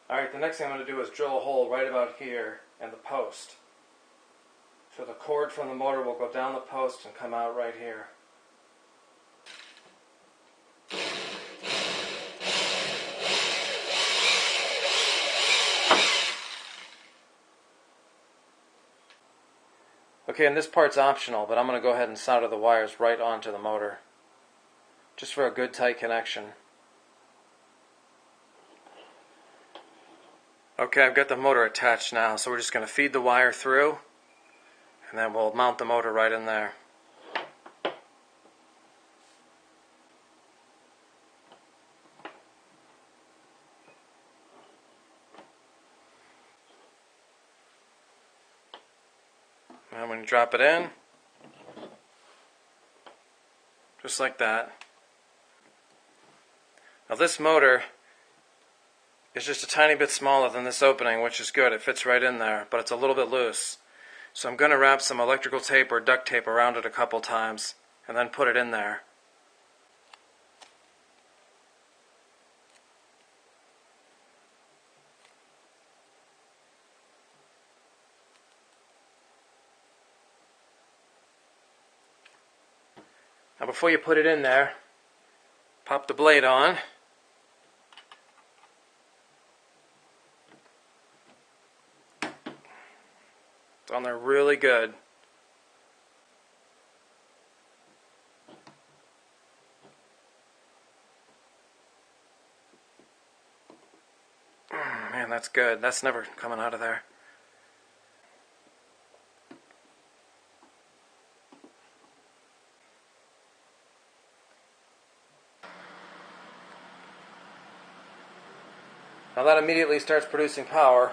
Alright, the next thing I'm going to do is drill a hole right about here in the post. So the cord from the motor will go down the post and come out right here. Okay, and this part's optional, but I'm going to go ahead and solder the wires right onto the motor, just for a good tight connection. Okay, I've got the motor attached now, so we're just going to feed the wire through, and then we'll mount the motor right in there. And when you drop it in, just like that. Now this motor is just a tiny bit smaller than this opening, which is good. It fits right in there, but it's a little bit loose. So I'm going to wrap some electrical tape or duct tape around it a couple times and then put it in there. Now before you put it in there, pop the blade on. It's on there really good. Man, that's good. That's never coming out of there. Now that immediately starts producing power.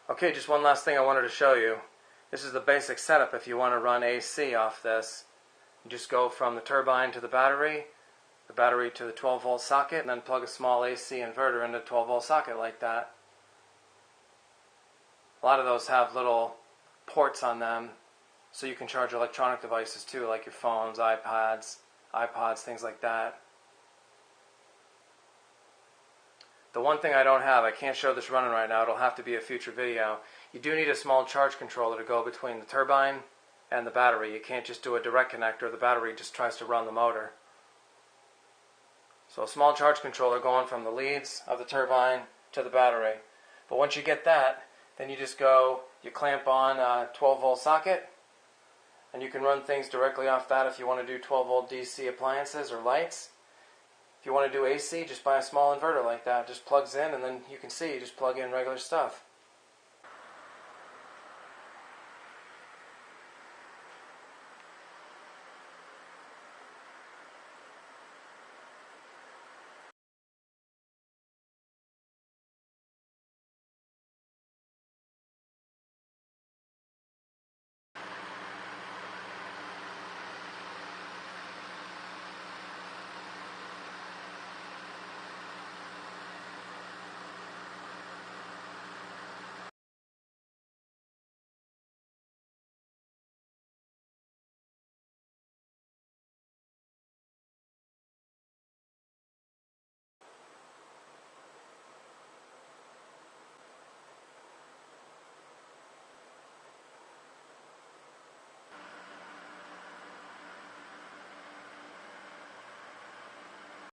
Okay, just one last thing I wanted to show you. This is the basic setup if you want to run AC off this. You just go from the turbine to the battery to the 12-volt socket, and then plug a small AC inverter into a 12-volt socket like that. A lot of those have little ports on them, so you can charge electronic devices too, like your phones, iPads, things like that. The one thing I don't have, I can't show this running right now, it'll have to be a future video. You do need a small charge controller to go between the turbine and the battery. You can't just do a direct connector, the battery just tries to run the motor. So a small charge controller going from the leads of the turbine to the battery. But once you get that, then you just go, you clamp on a 12-volt socket, and you can run things directly off that if you want to do 12-volt DC appliances or lights. If you want to do AC, just buy a small inverter like that. Just plugs in, and then you can see, you just plug in regular stuff.